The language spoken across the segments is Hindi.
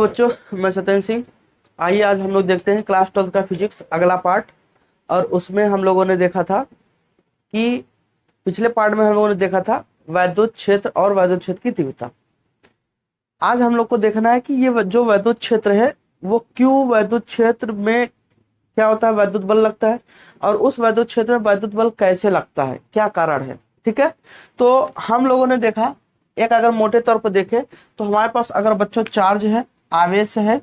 बच्चों, मैं सत्येंद्र सिंह। आइए आज हम लोग देखते हैं क्लास 12 का फिजिक्स अगला पार्ट। और उसमें हम लोगों ने देखा था कि पिछले पार्ट में हम लोगों ने देखा था वैद्युत क्षेत्र और वैद्युत क्षेत्र की तीव्रता। आज हम लोग को देखना है कि ये जो वैद्युत क्षेत्र है वो क्यों वैद्युत क्षेत्र में क्या होता है, वैद्युत बल लगता है, और उस वैद्युत क्षेत्र में वैद्युत बल कैसे लगता है, क्या कारण है। ठीक है, तो हम लोगों ने देखा, एक अगर मोटे तौर पर देखें तो हमारे पास अगर बच्चों चार्ज है, आवेश है,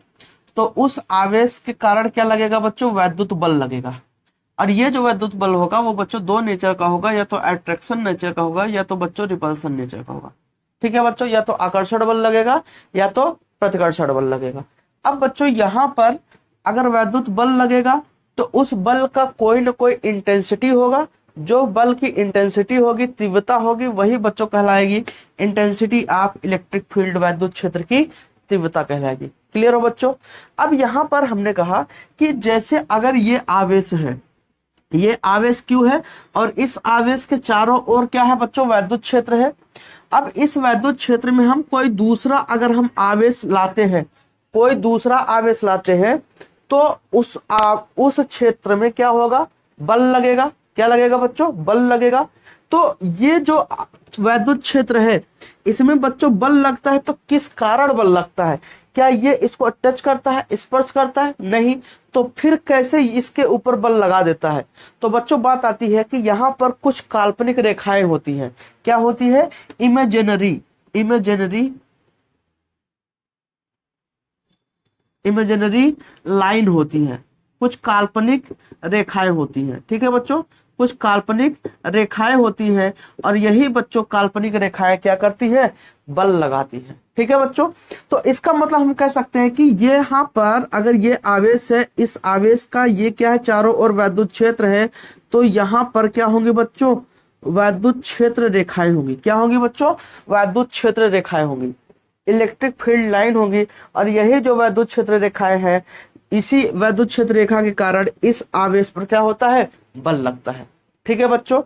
तो उस आवेश के कारण क्या लगेगा बच्चों, वैद्युत बल लगेगा। और ये जो वैद्युत बल होगा वो बच्चों दो नेचर का होगा, या तो अट्रैक्शन नेचर का होगा या तो बच्चों रिपल्सन नेचर का होगा। ठीक है बच्चों, या तो आकर्षण बल लगेगा या तो प्रतिकर्षण बल लगेगा। अब बच्चों यहाँ पर अगर वैद्युत बल लगेगा तो उस बल का कोई ना कोई इंटेंसिटी होगा। जो बल की इंटेंसिटी होगी, तीव्रता होगी, वही बच्चों कहलाएगी इंटेंसिटी ऑफ इलेक्ट्रिक फील्ड, वैद्युत क्षेत्र की तीव्रता कहलाएगी। क्लियर हो बच्चों। अब यहाँ पर हमने कहा कि जैसे अगर ये आवेश है, ये आवेश क्यों है, और इस आवेश के चारों ओर क्या है बच्चों, वैद्युत क्षेत्र है। अब इस वैद्युत क्षेत्र में हम कोई दूसरा अगर हम आवेश लाते हैं, कोई दूसरा आवेश लाते हैं, तो उस क्षेत्र में क्या होगा, बल लगेगा। क्या लगेगा बच्चों, बल लगेगा। तो ये जो वैद्युत क्षेत्र है इसमें बच्चों बल लगता है, तो किस कारण बल लगता है, क्या ये इसको टच करता है, स्पर्श करता है, नहीं, तो फिर कैसे इसके ऊपर बल लगा देता है। तो बच्चों बात आती है कि यहाँ पर कुछ काल्पनिक रेखाएं होती हैं। क्या होती है, इमेजिनरी लाइन होती है, कुछ काल्पनिक रेखाएं होती हैं। ठीक है बच्चों, कुछ काल्पनिक रेखाएं होती हैं, और यही बच्चों काल्पनिक रेखाएं क्या करती है, बल लगाती हैं। ठीक है बच्चों, तो इसका मतलब हम कह सकते हैं कि ये यहाँ पर अगर ये आवेश है, इस आवेश का ये क्या है, चारों ओर वैद्युत क्षेत्र है, तो यहाँ पर क्या होंगे बच्चों, वैद्युत क्षेत्र रेखाएं होंगी। क्या होंगी बच्चों, वैद्युत क्षेत्र रेखाएं होंगी, इलेक्ट्रिक फील्ड लाइन होगी। और यही जो वैद्युत क्षेत्र रेखाएं हैं, इसी वैद्युत क्षेत्र रेखा के कारण इस आवेश पर क्या होता है, बल लगता है। ठीक है बच्चों,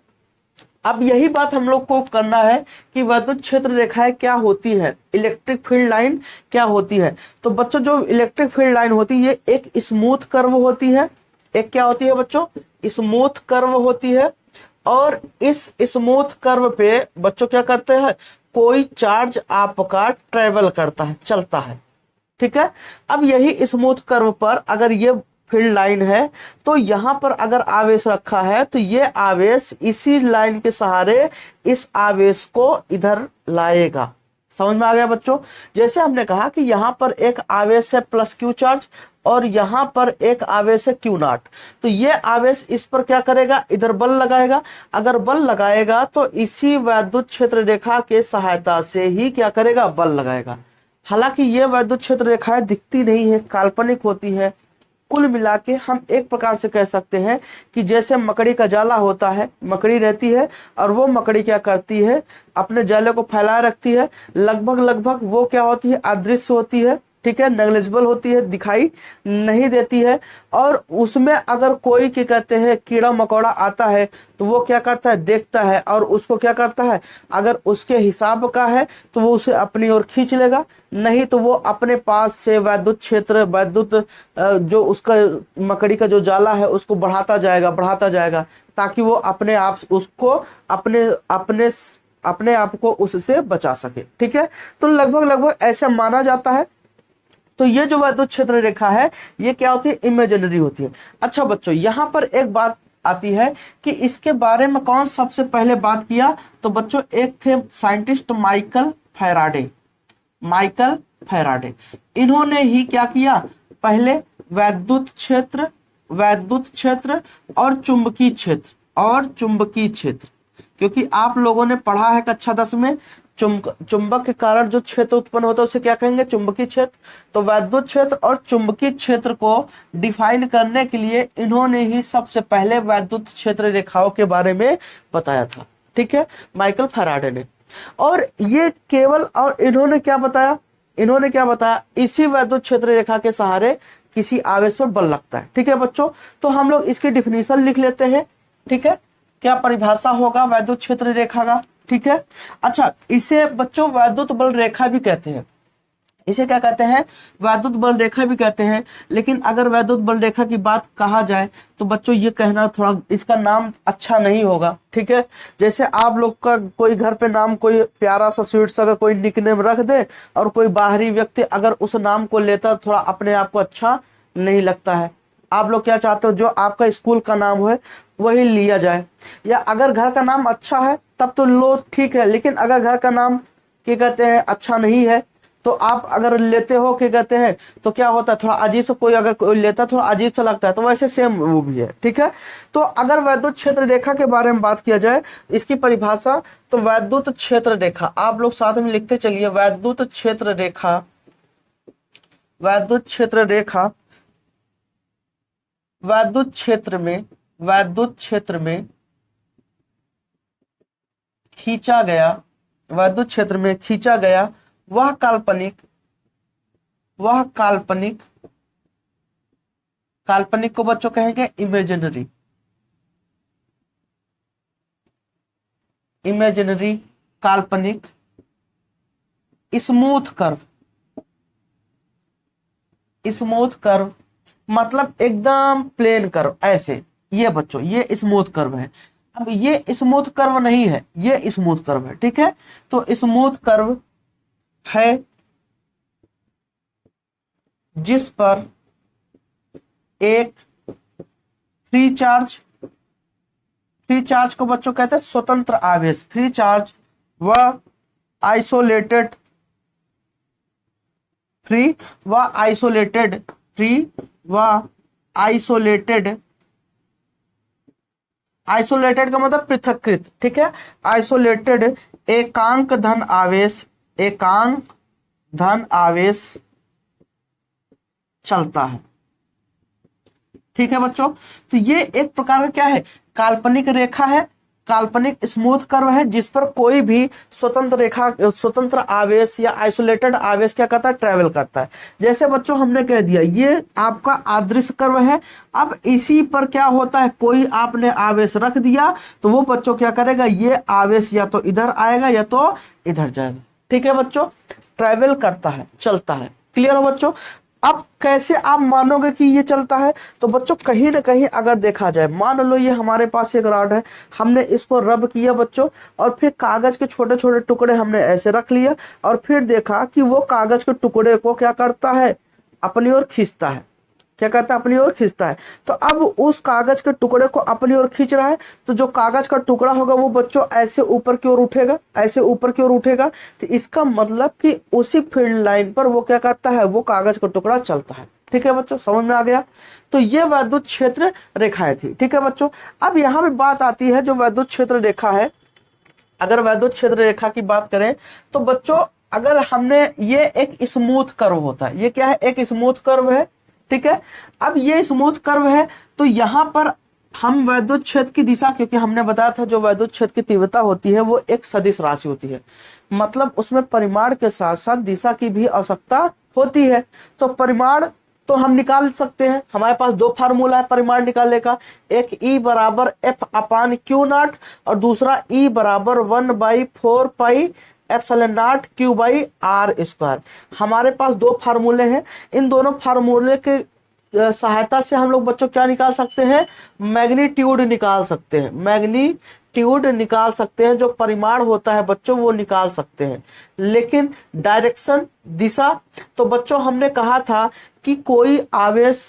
अब यही बात हम लोग को करना है कि वैद्युत क्षेत्र रेखाएं क्या होती है, इलेक्ट्रिक फील्ड लाइन क्या होती है। तो बच्चों जो इलेक्ट्रिक फील्ड लाइन होती है, ये एक स्मूथ कर्व होती है। एक क्या होती है बच्चों, स्मूथ कर्व होती है। और इस स्मूथ कर्व पे बच्चों क्या करते हैं, कोई चार्ज आपका ट्रेवल करता है, चलता है। ठीक है, अब यही स्मूथ कर्व पर अगर ये फील्ड लाइन है, तो यहां पर अगर आवेश रखा है, तो ये आवेश इसी लाइन के सहारे इस आवेश को इधर लाएगा। समझ में आ गया बच्चों। जैसे हमने कहा कि यहां पर एक आवेश है प्लस क्यू चार्ज, और यहां पर एक आवेश है क्यू नॉट, तो ये आवेश इस पर क्या करेगा, इधर बल लगाएगा। अगर बल लगाएगा तो इसी वैद्युत क्षेत्र रेखा के सहायता से ही क्या करेगा, बल लगाएगा। हालांकि ये वैद्युत क्षेत्र रेखाएं दिखती नहीं है, काल्पनिक होती है। कुल मिला के हम एक प्रकार से कह सकते हैं कि जैसे मकड़ी का जाला होता है, मकड़ी रहती है और वो मकड़ी क्या करती है, अपने जाले को फैलाए रखती है। लगभग वो क्या होती है, अदृश्य होती है। ठीक है, नेग्लिजिबल होती है, दिखाई नहीं देती है। और उसमें अगर कोई क्या कहते हैं, कीड़ा मकोड़ा आता है, तो वो क्या करता है, देखता है, और उसको क्या करता है, अगर उसके हिसाब का है तो वो उसे अपनी ओर खींच लेगा, नहीं तो वो अपने पास से वैद्युत क्षेत्र, वैद्युत जो उसका मकड़ी का जो जाला है उसको बढ़ाता जाएगा, ताकि वो अपने आप उसको अपने आप को उससे बचा सके। ठीक है, तो लगभग ऐसा माना जाता है। तो ये जो वैद्युत क्षेत्र रेखा है ये क्या होती है, इमेजिनरी होती है। अच्छा बच्चों, यहाँ पर एक बात आती है कि इसके बारे में कौन सबसे पहले बात किया, तो बच्चों एक थे साइंटिस्ट माइकल फैराडे। इन्होंने ही क्या किया, पहले वैद्युत क्षेत्र और चुंबकीय क्षेत्र, क्योंकि आप लोगों ने पढ़ा है कक्षा 10 में चुंबक के कारण जो क्षेत्र उत्पन्न होता है उसे क्या कहेंगे, चुंबकीय क्षेत्र। तो वैद्युत क्षेत्र और चुंबकीय क्षेत्र को डिफाइन करने के लिए इन्होंने ही सबसे पहले वैद्युत क्षेत्र रेखाओं के बारे में बताया था। ठीक है, माइकल फैराडे ने। और ये केवल, और इन्होंने क्या बताया, इसी वैद्युत क्षेत्र रेखा के सहारे किसी आवेश पर बल लगता है। ठीक है बच्चों, तो हम लोग इसकी डिफिनीशन लिख लेते हैं। ठीक है, क्या परिभाषा होगा वैद्युत क्षेत्र रेखा का। ठीक है, अच्छा, इसे बच्चों वैद्युत बल रेखा भी कहते हैं। इसे क्या कहते हैं, वैद्युत बल रेखा भी कहते हैं। लेकिन अगर वैद्युत बल रेखा की बात कहा जाए तो बच्चों ये कहना थोड़ा, इसका नाम अच्छा नहीं होगा, ठीक है। जैसे आप लोग का कोई घर पे नाम कोई प्यारा सा स्वीट सा कोई निकनेम रख दे और कोई बाहरी व्यक्ति अगर उस नाम को लेता, थोड़ा अपने आप को अच्छा नहीं लगता है। आप लोग क्या चाहते हो, जो आपका स्कूल का नाम है वही लिया जाए, या अगर घर का नाम अच्छा है तब तो लो, ठीक है। लेकिन अगर घर का नाम क्या कहते हैं अच्छा नहीं है तो आप अगर लेते हो क्या कहते हैं तो क्या होता है, थोड़ा अजीब सा, कोई अगर कोई लेता है थोड़ा अजीब सा लगता है। तो वैसे सेम वो भी है, ठीक है। तो अगर वैद्युत क्षेत्र रेखा के बारे में बात किया जाए, इसकी परिभाषा, तो वैद्युत क्षेत्र रेखा आप लोग साथ में लिखते चलिए, वैद्युत क्षेत्र रेखा, वैद्युत क्षेत्र रेखा, वैद्युत क्षेत्र में, वैद्युत क्षेत्र में खींचा गया, वैद्युत क्षेत्र में खींचा गया वह काल्पनिक, वह काल्पनिक, काल्पनिक को बच्चों कहेंगे इमेजिनरी, इमेजिनरी काल्पनिक स्मूथ कर्व, स्मूथ कर्व मतलब एकदम प्लेन कर्व, ऐसे, ये बच्चों ये स्मूथ कर्व है। अब ये स्मूथ कर्व नहीं है, ये स्मूथ कर्व है, ठीक है। तो स्मूथ कर्व है जिस पर एक फ्री चार्ज, फ्री चार्ज को बच्चों कहते हैं स्वतंत्र आवेश, फ्री चार्ज व आइसोलेटेड, फ्री व आइसोलेटेड, फ्री व आइसोलेटेड, आइसोलेटेड का मतलब पृथक्कृत, ठीक है। आइसोलेटेड एकांक धन आवेश, एकांक धन आवेश चलता है, ठीक है बच्चों। तो ये एक प्रकार का क्या है, काल्पनिक रेखा है, काल्पनिक स्मूथ कर्व है जिस पर कोई भी स्वतंत्र रेखा, स्वतंत्र आवेश या आइसोलेटेड आवेश क्या करता है, ट्रेवल करता है। जैसे बच्चों हमने कह दिया ये आपका आदर्श कर्व है। अब इसी पर क्या होता है, कोई आपने आवेश रख दिया तो वो बच्चों क्या करेगा, ये आवेश या तो इधर आएगा या तो इधर जाएगा, ठीक है बच्चों। ट्रेवल करता है, चलता है, क्लियर हो बच्चों। अब कैसे आप मानोगे कि ये चलता है, तो बच्चों कहीं ना कहीं अगर देखा जाए, मान लो ये हमारे पास एक रॉड है, हमने इसको रब किया बच्चों, और फिर कागज के छोटे छोटे टुकड़े हमने ऐसे रख लिया, और फिर देखा कि वो कागज के टुकड़े को क्या करता है, अपनी ओर खींचता है, क्या करता है, अपनी ओर खींचता है। तो अब उस कागज के टुकड़े को अपनी ओर खींच रहा है, तो जो कागज का टुकड़ा होगा वो बच्चों ऐसे ऊपर की ओर उठेगा, ऐसे ऊपर की ओर उठेगा। तो इसका मतलब कि उसी फील्ड लाइन पर वो क्या करता है, वो कागज का टुकड़ा चलता है, ठीक है बच्चों, समझ में आ गया। तो ये वैद्युत क्षेत्र रेखाएं थी, ठीक है बच्चों। अब यहाँ पे बात आती है जो वैद्युत क्षेत्र रेखा है, अगर वैद्युत क्षेत्र रेखा की बात करें तो बच्चों अगर हमने, ये एक स्मूथ कर्व होता है, ये क्या है, एक स्मूथ कर्व है, ठीक है। अब ये स्मूथ कर्व है तो यहां पर हम वैद्युत क्षेत्र की दिशा, क्योंकि हमने बताया था जो वैद्युत क्षेत्र की तीव्रता होती है वो एक सदिश राशि होती है, मतलब उसमें परिमाण के साथ साथ दिशा की भी आवश्यकता होती है। तो परिमाण तो हम निकाल सकते हैं, हमारे पास दो फार्मूला है परिमाण निकालने का, एक E बराबर F अपान क्यू नॉट और दूसरा E बराबर 1/4 pi epsilon naught Q by R square. हमारे पास दो फार्मूले हैं, इन दोनों फार्मूले के सहायता से हम लोग बच्चों क्या निकाल सकते हैं, मैग्नीट्यूड निकाल सकते हैं, मैग्नीट्यूड निकाल सकते हैं, जो परिमाण होता है बच्चों वो निकाल सकते हैं। लेकिन डायरेक्शन, दिशा, तो बच्चों हमने कहा था कि कोई आवेश,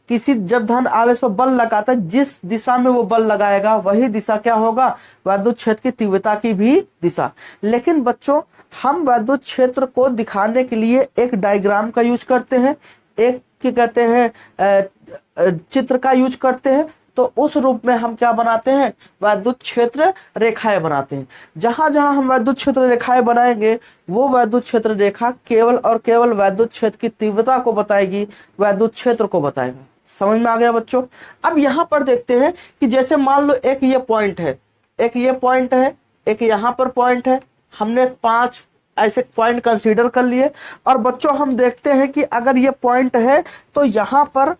किसी जब धन आवेश पर बल लगाता है, जिस दिशा में वो बल लगाएगा वही दिशा क्या होगा, वैद्युत क्षेत्र की तीव्रता की भी दिशा। लेकिन बच्चों हम वैद्युत क्षेत्र को दिखाने के लिए एक डायग्राम का यूज करते हैं, एक क्या कहते हैं चित्र का यूज करते हैं। तो उस रूप में हम क्या बनाते हैं, वैद्युत क्षेत्र रेखाएं बनाते हैं। जहां जहां हम वैद्युत क्षेत्र रेखाएं बनाएंगे वो वैद्युत क्षेत्र रेखा केवल और केवल वैद्युत क्षेत्र की तीव्रता को बताएगी, वैद्युत क्षेत्र को बताएगा। समझ में आ गया बच्चों। अब यहां पर देखते हैं कि जैसे मान लो एक ये पॉइंट है, एक ये पॉइंट है, एक यहां पर पॉइंट है, हमने 5 ऐसे पॉइंट कंसीडर कर लिए। और बच्चों हम देखते हैं कि अगर ये पॉइंट है तो यहां पर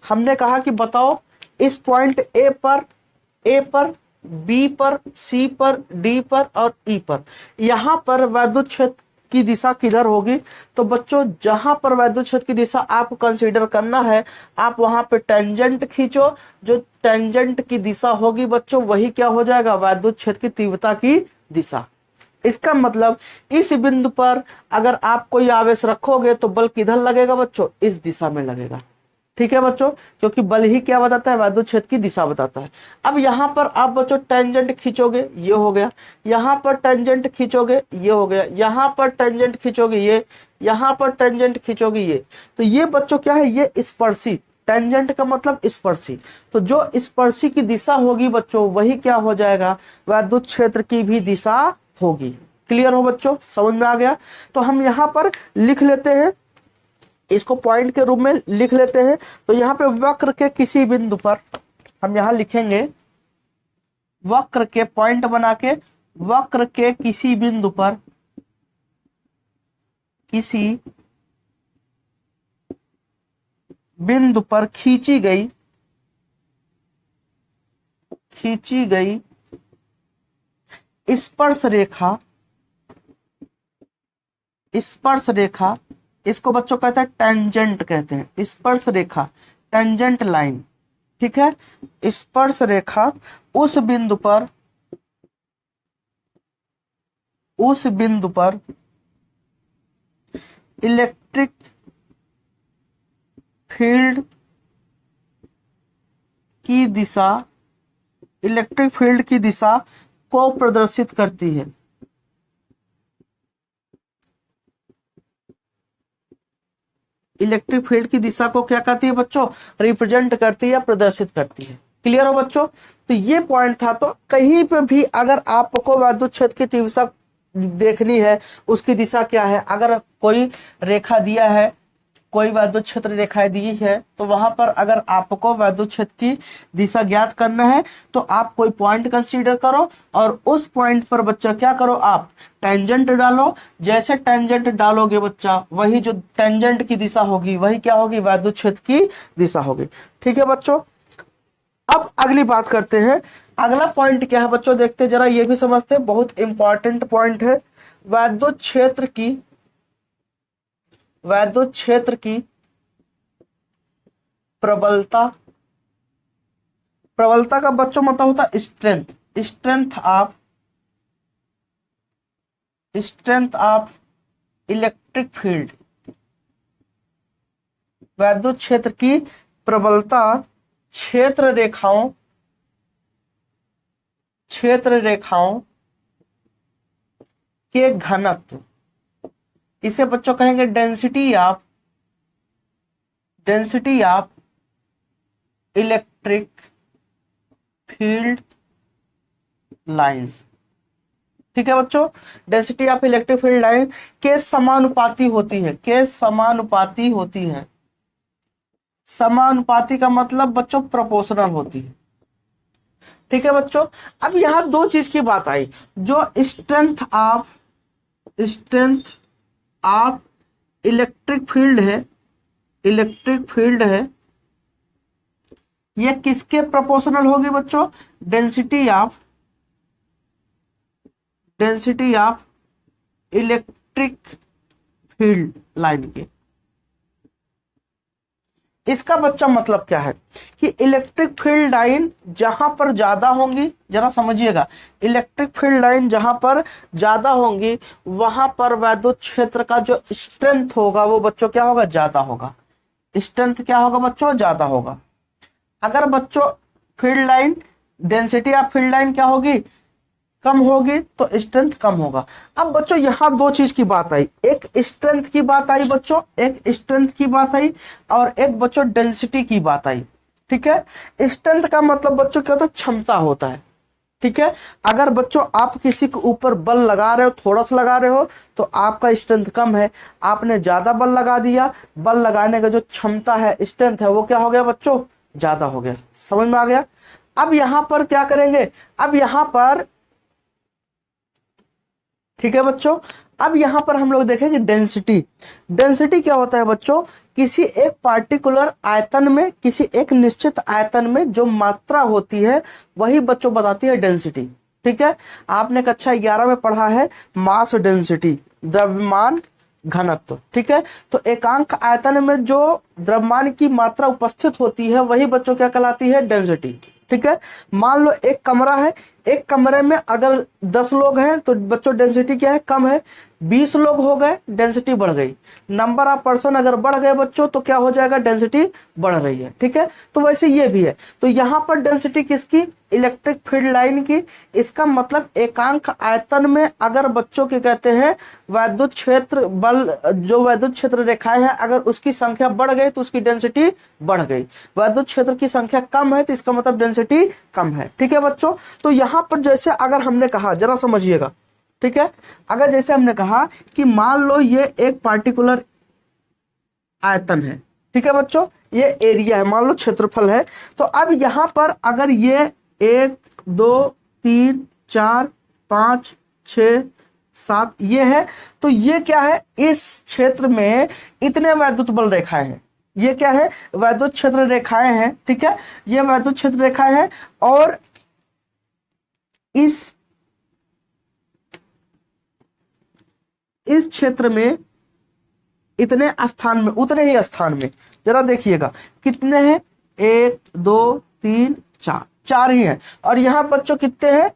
हमने कहा कि बताओ इस पॉइंट ए पर, बी पर, सी पर, डी पर और ई पर, यहां पर वैद्युत क्षेत्र की दिशा किधर होगी? तो बच्चों जहां पर वैद्युत क्षेत्र की दिशा आपको कंसीडर करना है, आप वहां पे टेंजेंट खींचो। जो टेंजेंट की दिशा होगी बच्चों, वही क्या हो जाएगा? वैद्युत क्षेत्र की तीव्रता की दिशा। इसका मतलब इस बिंदु पर अगर आप कोई आवेश रखोगे तो बल किधर लगेगा बच्चों? इस दिशा में लगेगा। ठीक है बच्चों, क्योंकि बल ही क्या बताता है? वैद्युत क्षेत्र की दिशा बताता है। अब यहां पर आप बच्चों टेंजेंट खींचोगे, ये हो गया। यहां पर टेंजेंट खींचोगे, ये हो गया। यहां पर टेंजेंट खींचोगे, ये। यहां पर टेंजेंट खींचोगे, ये। तो ये बच्चों क्या है? ये स्पर्शी। टेंजेंट का मतलब स्पर्शी। तो जो स्पर्शी की दिशा होगी बच्चों, वही क्या हो जाएगा? वैद्युत क्षेत्र की भी दिशा होगी। क्लियर हो बच्चों? समझ में आ गया? तो हम यहां पर लिख लेते हैं, इसको पॉइंट के रूप में लिख लेते हैं। तो यहां पे वक्र के किसी बिंदु पर हम यहां लिखेंगे, वक्र के पॉइंट बना के, वक्र के किसी बिंदु पर, किसी बिंदु पर खींची गई स्पर्श रेखा, स्पर्श रेखा, इसको बच्चों कहते हैं टेंजेंट कहते हैं। स्पर्श रेखा, टेंजेंट लाइन। ठीक है, स्पर्श रेखा उस बिंदु पर, उस बिंदु पर इलेक्ट्रिक फील्ड की दिशा, इलेक्ट्रिक फील्ड की दिशा को प्रदर्शित करती है। इलेक्ट्रिक फील्ड की दिशा को क्या करती है बच्चों? रिप्रेजेंट करती है, प्रदर्शित करती है। क्लियर हो बच्चों? तो ये पॉइंट था। तो कहीं पे भी अगर आपको वैद्युत क्षेत्र की तीव्रता देखनी है, उसकी दिशा क्या है, अगर कोई रेखा दिया है, कोई वैद्युत क्षेत्र रेखाएं दी है, तो वहां पर अगर आपको वैद्युत क्षेत्र की दिशा ज्ञात करना है तो आप कोई पॉइंट कंसीडर करो और उस पॉइंट पर बच्चा क्या करो? आप टेंजेंट डालो। जैसे टेंजेंट डालोगे बच्चा, वही जो टेंजेंट की दिशा होगी वही क्या होगी? वैद्युत क्षेत्र की दिशा होगी। ठीक है बच्चों, अब अगली बात करते हैं। अगला पॉइंट क्या है बच्चों? देखते जरा, ये भी समझते हैं, बहुत इंपॉर्टेंट पॉइंट है। वैद्युत क्षेत्र की, वैद्युत क्षेत्र की प्रबलता, प्रबलता का बच्चों मतलब होता है strength, strength of electric field. वैद्युत क्षेत्र की प्रबलता क्षेत्र रेखाओं के घनत्व, इसे बच्चों कहेंगे density of electric field lines. ठीक है बच्चों, density of electric field line के समानुपाती होती है, के समानुपाती होती है। समानुपाती का मतलब बच्चों प्रोपोर्शनल होती है। ठीक है बच्चों, अब यहां दो चीज की बात आई। जो स्ट्रेंथ ऑफ इलेक्ट्रिक फील्ड है, इलेक्ट्रिक फील्ड है, ये किसके प्रोपोर्शनल होगी बच्चों? Density of electric field line के। इसका बच्चा मतलब क्या है कि इलेक्ट्रिक फील्ड लाइन जहां पर ज्यादा होंगी, जरा समझिएगा, इलेक्ट्रिक फील्ड लाइन जहां पर ज्यादा होंगी वहां पर वैद्युत क्षेत्र का जो स्ट्रेंथ होगा वो बच्चों क्या होगा? ज्यादा होगा। स्ट्रेंथ क्या होगा बच्चों? ज्यादा होगा। अगर बच्चों field line, density of field line क्या होगी? कम होगी, तो स्ट्रेंथ कम होगा। अब बच्चों यहां दो चीज की बात आई, एक स्ट्रेंथ की बात आई बच्चों, एक स्ट्रेंथ की बात आई और एक बच्चों डेंसिटी की बात आई। ठीक है, स्ट्रेंथ का मतलब बच्चों क्या होता है? क्षमता होता है। ठीक है, अगर बच्चों आप किसी के ऊपर बल लगा रहे हो, थोड़ा सा लगा रहे हो, तो आपका स्ट्रेंथ कम है। आपने ज्यादा बल लगा दिया, बल लगाने का जो क्षमता है, स्ट्रेंथ है, वो क्या हो गया बच्चों? ज्यादा हो गया। समझ में आ गया? अब यहां पर क्या करेंगे? अब यहां पर, ठीक है बच्चों, अब यहां पर हम लोग देखेंगे डेंसिटी। डेंसिटी क्या होता है बच्चों? किसी एक पार्टिकुलर आयतन में, किसी एक निश्चित आयतन में जो मात्रा होती है वही बच्चों बताती है डेंसिटी। ठीक है, आपने कक्षा 11 में पढ़ा है मास डेंसिटी। द्रव्यमान घनत्व। ठीक है, तो एकांक आयतन में जो द्रव्यमान की मात्रा उपस्थित होती है वही बच्चों क्या कहलाती है, डेंसिटी। ठीक है, मान लो एक कमरा है, एक कमरे में अगर 10 लोग हैं तो बच्चों डेंसिटी क्या है, कम है। 20 लोग हो गए, डेंसिटी बढ़ गई। नंबर ऑफ पर्सन अगर बढ़ गए बच्चों तो क्या हो जाएगा, डेंसिटी बढ़ रही है। ठीक है, तो वैसे ये भी है। तो यहां पर डेंसिटी किसकी, इलेक्ट्रिक फील्ड लाइन की। इसका मतलब एकांक आयतन में अगर बच्चों के कहते हैं वैद्युत क्षेत्र बल, जो वैद्युत क्षेत्र रेखाएं हैं अगर उसकी संख्या बढ़ गई तो उसकी डेंसिटी बढ़ गई। वैद्युत क्षेत्र की संख्या कम है तो इसका मतलब डेंसिटी कम है। ठीक है बच्चों, तो यहां पर जैसे अगर हमने कहा, जरा समझिएगा। ठीक है, अगर जैसे हमने कहा कि मान लो ये एक पार्टिकुलर आयतन है। ठीक है बच्चों, ये एरिया है, मान लो क्षेत्रफल है। तो अब यहां पर अगर ये 1 2 3 4 5 6 7 ये है, तो ये क्या है, इस क्षेत्र में इतने वैद्युत बल रेखाएं हैं। ये क्या है, वैद्युत क्षेत्र रेखाएं हैं। ठीक है, ये वैद्युत क्षेत्र रेखाएं हैं और इस क्षेत्र में इतने स्थान में, उतने ही स्थान में, जरा देखिएगा कितने हैं, 1 2 3 4, 4 ही हैं। और यहां बच्चों कितने हैं,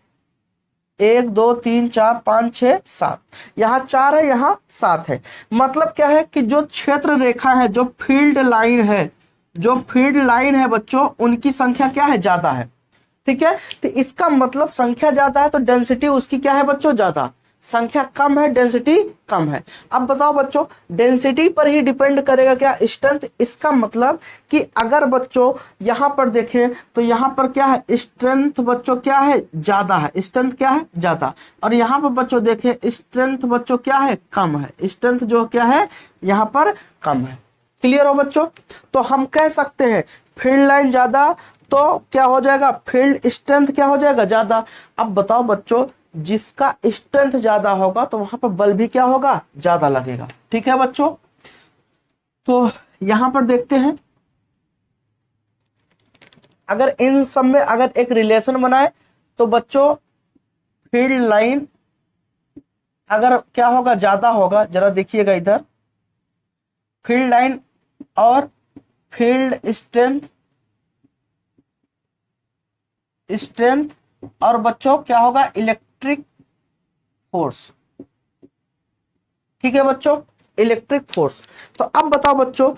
1 2 3 4 5 6 7, यहाँ 4 है, यहाँ 7 है। मतलब क्या है कि जो क्षेत्र रेखा है, जो फील्ड लाइन है, जो फील्ड लाइन है बच्चों, उनकी संख्या क्या है, ज्यादा है। ठीक है, तो इसका मतलब संख्या ज्यादा है तो डेंसिटी उसकी क्या है बच्चों, ज्यादा। संख्या कम है, डेंसिटी कम है। अब बताओ बच्चों, डेंसिटी पर ही डिपेंड करेगा क्या, स्ट्रेंथ। इसका मतलब कि अगर बच्चों यहां पर देखें तो यहां पर क्या है, स्ट्रेंथ बच्चों क्या है, ज्यादा है। स्ट्रेंथ क्या है, ज्यादा। और यहां पर बच्चों देखें स्ट्रेंथ बच्चों क्या है, कम है। स्ट्रेंथ जो क्या है यहां पर कम है। क्लियर हो बच्चों, तो हम कह सकते हैं फील्ड लाइन ज्यादा तो क्या हो जाएगा, फील्ड स्ट्रेंथ क्या हो जाएगा, ज्यादा। अब बताओ बच्चों, जिसका स्ट्रेंथ ज्यादा होगा तो वहां पर बल भी क्या होगा, ज्यादा लगेगा। ठीक है बच्चों, तो यहां पर देखते हैं, अगर इन सब में अगर एक रिलेशन बनाए तो बच्चों फील्ड लाइन अगर क्या होगा, ज्यादा होगा। जरा देखिएगा इधर, फील्ड लाइन और फील्ड स्ट्रेंथ और बच्चों क्या होगा, इलेक्ट्रिक फोर्स। ठीक है बच्चों, इलेक्ट्रिक फोर्स। तो अब बताओ बच्चों,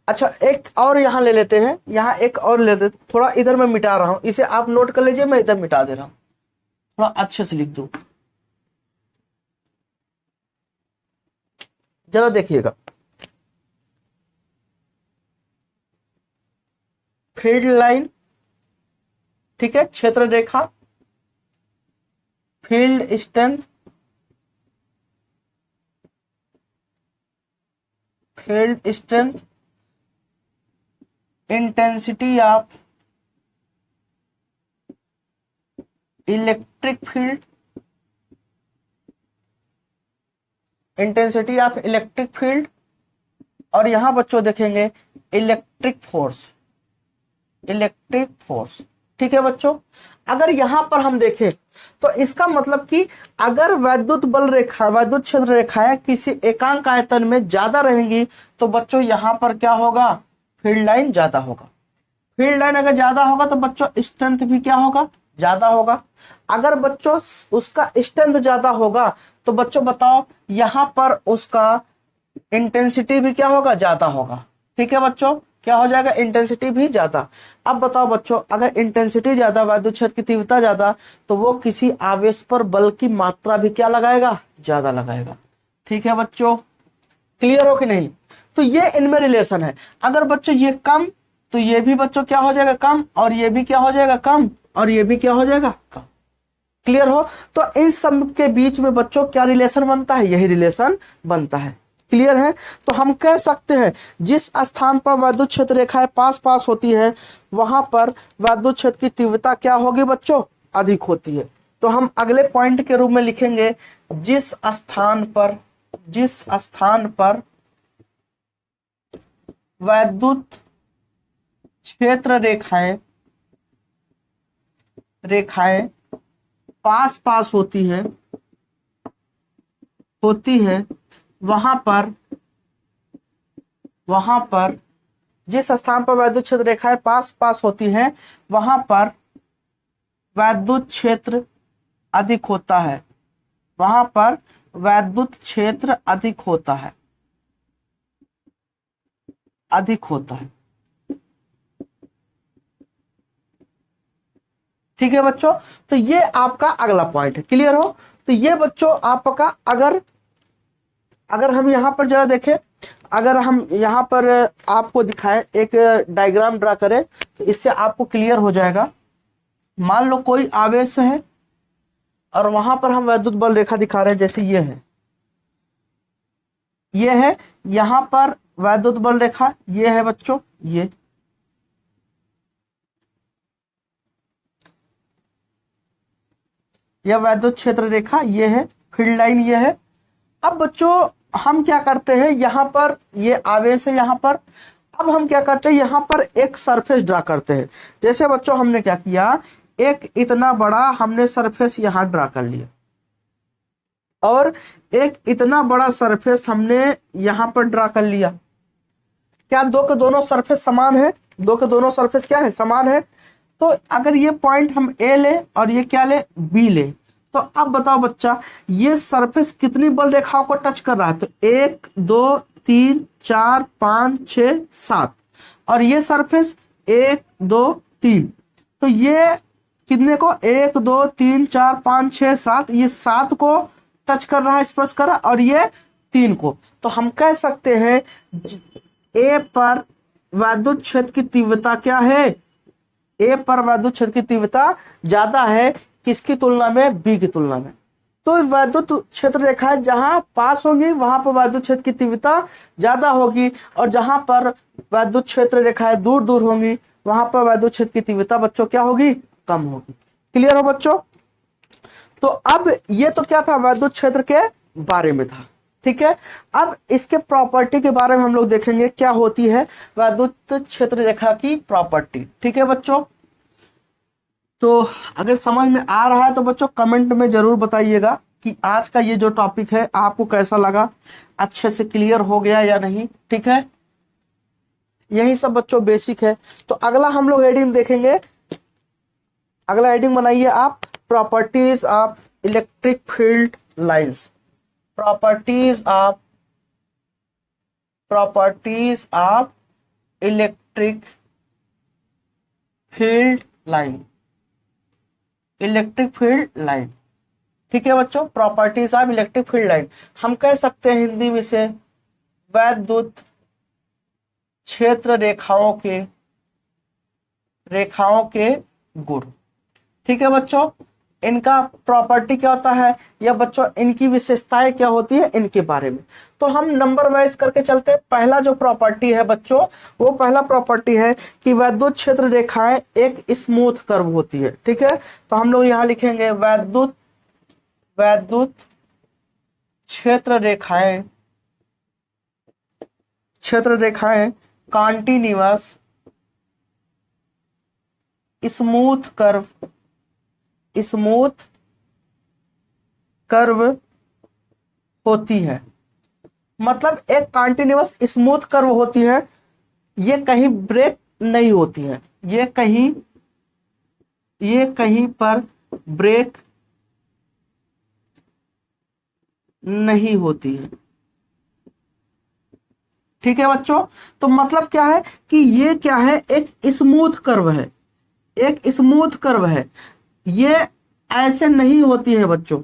अच्छा एक और यहां ले लेते हैं, यहां एक और ले लेते, थोड़ा इधर मैं मिटा रहा हूं, इसे आप नोट कर लीजिए, मैं इधर मिटा दे रहा हूं, थोड़ा अच्छे से लिख दूं। जरा देखिएगा, फील्ड लाइन, ठीक है, क्षेत्र रेखा, field strength, field strength, intensity of electric field, intensity of electric field, और यहां बच्चों देखेंगे इलेक्ट्रिक फोर्स, इलेक्ट्रिक फोर्स। ठीक है बच्चों, अगर यहां पर हम देखें तो इसका मतलब कि अगर वैद्युत बल रेखा, वैद्युत क्षेत्र रेखाएं किसी एकांक आयतन में ज्यादा रहेंगी तो बच्चों यहां पर क्या होगा, फील्ड लाइन ज्यादा होगा। फील्ड लाइन अगर ज्यादा होगा तो बच्चों स्ट्रेंथ भी क्या होगा, ज्यादा होगा। अगर बच्चों उसका स्ट्रेंथ ज्यादा होगा तो बच्चों बताओ यहां पर उसका इंटेंसिटी भी क्या होगा, ज्यादा होगा। ठीक है बच्चों, क्या हो जाएगा, इंटेंसिटी भी ज्यादा। अब बताओ बच्चों, अगर इंटेंसिटी ज्यादा, वैद्युत क्षेत्र की तीव्रता ज्यादा, तो वो किसी आवेश पर बल की मात्रा भी क्या लगाएगा, ज्यादा लगाएगा। ठीक है बच्चों, क्लियर हो कि नहीं। तो ये इनमें रिलेशन है। अगर बच्चों ये कम तो ये भी बच्चों क्या हो जाएगा, कम, और ये भी क्या हो जाएगा, कम, और ये भी क्या हो जाएगा, कम। क्लियर हो, तो इन सब के बीच में बच्चों क्या रिलेशन बनता है, यही रिलेशन बनता है। क्लियर है, तो हम कह सकते हैं जिस स्थान पर वैद्युत क्षेत्र रेखाएं पास पास होती है वहां पर वैद्युत क्षेत्र की तीव्रता क्या होगी बच्चों, अधिक होती है। तो हम अगले पॉइंट के रूप में लिखेंगे, जिस स्थान पर वैद्युत क्षेत्र रेखाएं पास पास होती है होती है वहां पर जिस स्थान पर वैद्युत क्षेत्र रेखाएं पास पास होती हैं वहां पर वैद्युत क्षेत्र अधिक होता है, वहां पर वैद्युत क्षेत्र अधिक होता है, अधिक होता है। ठीक है बच्चों, तो ये आपका अगला पॉइंट है। क्लियर हो? तो ये बच्चों आपका अगर हम यहां पर जरा देखें, अगर हम यहां पर आपको दिखाएं, एक डायग्राम ड्रा करें, तो इससे आपको क्लियर हो जाएगा। मान लो कोई आवेश है और वहां पर हम वैद्युत बल रेखा दिखा रहे हैं, जैसे ये है, ये है यहां पर वैद्युत बल रेखा, ये है बच्चों, ये यह वैद्युत क्षेत्र रेखा, ये है फील्ड लाइन, ये है। अब बच्चों हम क्या करते हैं, यहां पर ये आवेश है यहां पर, अब हम क्या करते हैं, यहां पर एक सरफेस ड्रा करते हैं। जैसे बच्चों हमने क्या किया, एक इतना बड़ा हमने सरफेस यहां ड्रा कर लिया और एक इतना बड़ा सरफेस हमने यहां पर ड्रा कर लिया। क्या दो के दोनों सरफेस समान है? दो के दोनों सरफेस क्या है? समान है। तो अगर ये पॉइंट हम ए ले और ये क्या ले, बी ले, तो अब बताओ बच्चा, ये सरफेस कितनी बल रेखाओं को टच कर रहा है? तो 1 2 3 4 5 6 7, और ये सरफेस 1 2 3, तो ये कितने को, 1 2 3 4 5 6 7, ये 7 को टच कर रहा है, स्पर्श कर रहा है, और ये 3 को। तो हम कह सकते हैं ए पर वैद्युत क्षेत्र की तीव्रता क्या है, ए पर वैद्युत क्षेत्र की तीव्रता ज्यादा है, किसकी तुलना में? बी की तुलना में। तो वैद्युत क्षेत्र रेखाएं जहां पास होंगी वहां पर वैद्युत क्षेत्र की तीव्रता ज्यादा होगी, और जहां पर वैद्युत क्षेत्र रेखाएं दूर दूर होंगी वहां पर वैद्युत क्षेत्र की तीव्रता बच्चों क्या होगी? कम होगी। क्लियर हो बच्चों? तो अब ये तो क्या था, वैद्युत क्षेत्र के बारे में था। ठीक है, अब इसके प्रॉपर्टी के बारे में हम लोग देखेंगे, क्या होती है वैद्युत क्षेत्र रेखा की प्रॉपर्टी। ठीक है बच्चों, तो अगर समझ में आ रहा है तो बच्चों कमेंट में जरूर बताइएगा कि आज का ये जो टॉपिक है आपको कैसा लगा, अच्छे से क्लियर हो गया या नहीं। ठीक है, यही सब बच्चों बेसिक है। तो अगला हम लोग हेडिंग देखेंगे, अगला हेडिंग बनाइए आप, properties of electric field lines. Properties of electric field line, electric field line. ठीक है बच्चों, properties of electric field line, हम कह सकते हैं हिंदी में से वैद्युत क्षेत्र रेखाओं के गुण। ठीक है बच्चों, इनका प्रॉपर्टी क्या होता है, या बच्चों इनकी विशेषताएं क्या होती है, इनके बारे में। तो हम नंबर वाइज करके चलते हैं। पहला जो प्रॉपर्टी है बच्चों, वो पहला प्रॉपर्टी है कि वैद्युत क्षेत्र रेखाएं एक स्मूथ कर्व होती है। ठीक है, तो हम लोग यहां लिखेंगे वैद्युत क्षेत्र रेखाएं कॉन्टिन्यूअस स्मूथ कर्व होती है। मतलब एक कॉन्टिन्यूअस स्मूथ कर्व होती है, ये कहीं ब्रेक नहीं होती है, ये कहीं पर ब्रेक नहीं होती है। ठीक है बच्चों, तो मतलब क्या है कि ये क्या है, एक स्मूथ कर्व है, एक स्मूथ कर्व है, ये ऐसे नहीं होती है बच्चों,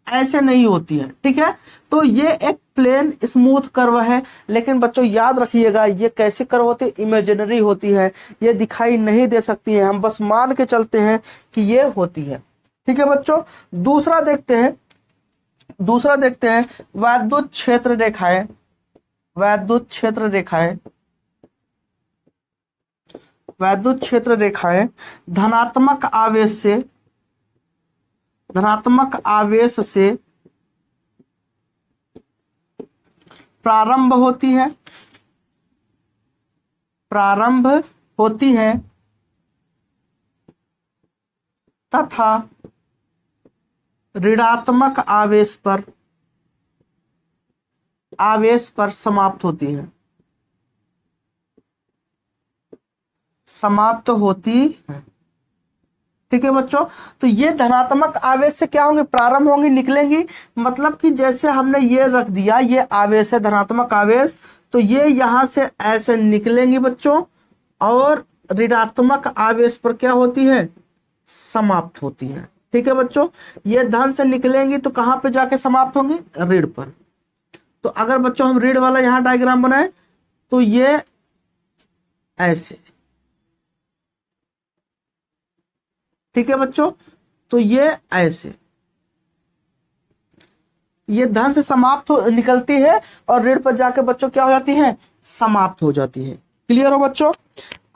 ऐसे नहीं होती है। ठीक है, तो ये एक प्लेन स्मूथ कर्व है, लेकिन बच्चों याद रखिएगा ये कैसे कर्व होती है, इमेजिनरी होती है, ये दिखाई नहीं दे सकती है, हम बस मान के चलते हैं कि ये होती है। ठीक है बच्चों, दूसरा देखते हैं वैद्युत क्षेत्र रेखाएं धनात्मक आवेश से प्रारंभ होती है तथा ऋणात्मक आवेश पर आवेश पर समाप्त होती है, समाप्त होती है। ठीक है बच्चों, तो ये धनात्मक आवेश से क्या होंगे, प्रारंभ होंगी, निकलेंगी। मतलब कि जैसे हमने ये रख दिया, ये आवेश है धनात्मक आवेश, तो ये यहां से ऐसे निकलेंगी बच्चों, और ऋणात्मक आवेश पर क्या होती है, समाप्त होती है। ठीक है बच्चों, ये धन से निकलेंगी तो कहां पे जाके समाप्त होंगी, ऋण पर। तो अगर बच्चों हम ऋण वाला यहां डायग्राम बनाए तो ये ऐसे, ठीक है बच्चों, तो ये ऐसे, ये धन से समाप्त हो निकलती है और ऋण पर जाके बच्चों क्या हो जाती है, समाप्त हो जाती है। क्लियर हो बच्चों।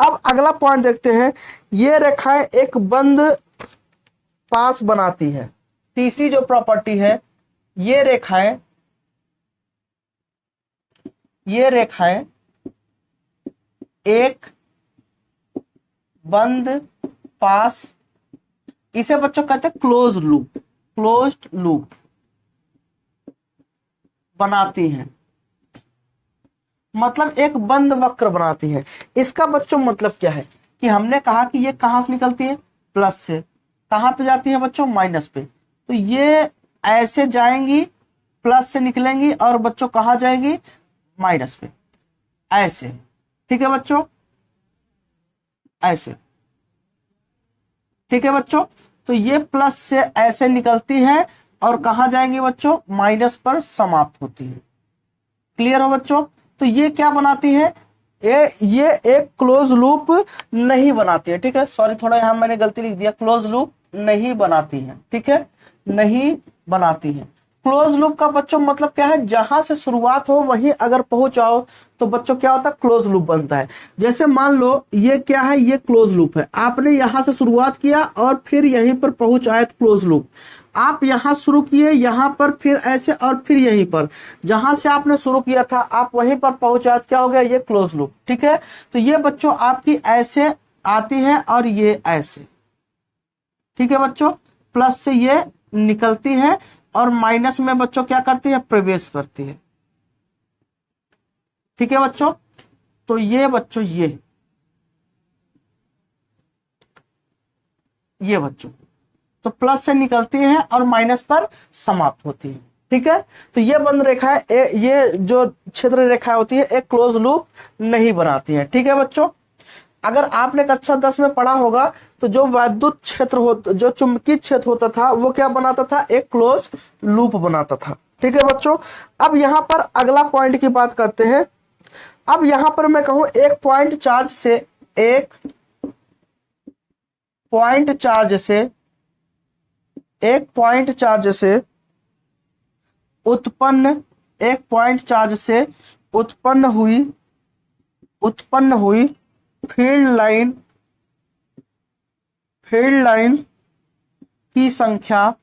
अब अगला पॉइंट देखते हैं, ये रेखाएं एक बंद पास बनाती है। तीसरी जो प्रॉपर्टी है, ये रेखाएं एक बंद पास, इसे बच्चों कहते हैं क्लोज लूप, क्लोज्ड लूप बनाती हैं। मतलब एक बंद वक्र बनाती है। इसका बच्चों मतलब क्या है कि हमने कहा कि ये कहां से निकलती है, प्लस से, कहां पे जाती है बच्चों, माइनस पे। तो ये ऐसे जाएंगी, प्लस से निकलेंगी, और बच्चों कहां जाएगी, माइनस पे, ऐसे। ठीक है बच्चों, ऐसे। ठीक है बच्चों, तो ये प्लस से ऐसे निकलती है और कहां जाएंगी बच्चों, माइनस पर समाप्त होती है। क्लियर हो बच्चों। तो ये क्या बनाती है, ये एक क्लोज लूप नहीं बनाती है। ठीक है, सॉरी थोड़ा यहां मैंने गलती लिख दिया, क्लोज लूप नहीं बनाती है। ठीक है, नहीं बनाती है। क्लोज लूप का बच्चों मतलब क्या है, जहां से शुरुआत हो वहीं अगर पहुंच जाओ तो बच्चों क्या होता है, क्लोज लूप बनता है। जैसे मान लो ये क्या है, ये क्लोज लूप है, आपने यहां से शुरुआत किया और फिर यहीं पर पहुंच आए तो क्लोज लूप। आप यहां शुरू किए, यहां पर, फिर ऐसे, और फिर यहीं पर, जहां से आपने शुरू किया था आप वहीं पर पहुंच आए, क्या हो गया, ये क्लोज लूप। ठीक है, तो ये बच्चों आपकी ऐसे आती है और ये ऐसे। ठीक है बच्चों, प्लस से ये निकलती है और माइनस में बच्चों क्या करती है, प्रवेश करती है। ठीक है बच्चों, तो ये बच्चों ये बच्चों तो प्लस से निकलती है और माइनस पर समाप्त होती है। ठीक है, तो ये बंद रेखा है, ये जो क्षेत्र रेखा होती है एक क्लोज लूप नहीं बनाती है। ठीक है बच्चों, अगर आपने कक्षा 10 में पढ़ा होगा तो जो वैद्युत क्षेत्र होता, जो चुंबकीय क्षेत्र होता था वो क्या बनाता था, एक क्लोज लूप बनाता था। ठीक है बच्चों, अब यहां पर अगला पॉइंट की बात करते हैं। अब यहां पर मैं कहूं एक पॉइंट चार्ज से उत्पन्न हुई फील्ड लाइन की संख्या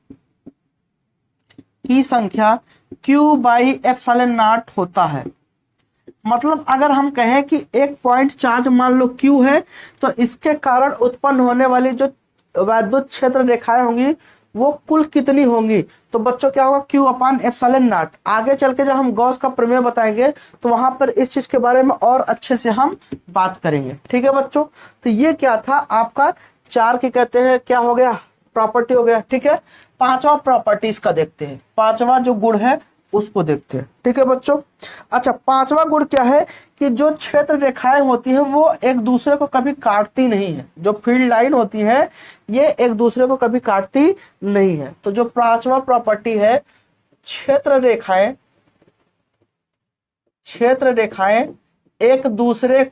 Q बाई एप्सिलॉन नॉट होता है। मतलब अगर हम कहें कि एक पॉइंट चार्ज मान लो Q है, तो इसके कारण उत्पन्न होने वाली जो वैद्युत क्षेत्र रेखाएं होंगी वो कुल कितनी होंगी, तो बच्चों क्या होगा, Q अपान एप्सिलॉन नॉट। आगे चल के जब हम गॉस का प्रमेय बताएंगे तो वहां पर इस चीज के बारे में और अच्छे से हम बात करेंगे। ठीक है बच्चों, तो ये क्या था आपका 4 के कहते हैं, क्या हो गया, प्रॉपर्टी हो गया। ठीक है, 5वां प्रॉपर्टीज का देखते हैं, 5वां जो गुण है उसको देखते हैं। ठीक है बच्चों, अच्छा 5वां गुण क्या है कि जो क्षेत्र रेखाएं होती है वो एक दूसरे को कभी काटती नहीं है। जो फील्ड लाइन होती है ये एक दूसरे को कभी काटती नहीं है। तो जो 5वां प्रॉपर्टी है, क्षेत्र रेखाएं एक दूसरे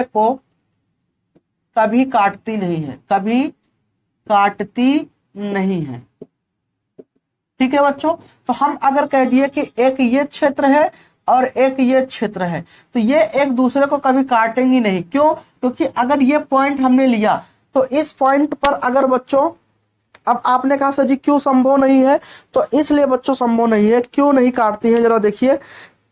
को कभी काटती नहीं है। ठीक है बच्चों, तो हम अगर कह दिए कि एक ये क्षेत्र है और एक ये क्षेत्र है तो ये एक दूसरे को कभी काटेंगी नहीं। क्यों, क्योंकि अगर ये पॉइंट हमने लिया तो इस पॉइंट पर अगर बच्चों, अब आपने कहा सर जी क्यों संभव नहीं है, तो इसलिए बच्चों संभव नहीं है। क्यों नहीं काटती है, जरा देखिए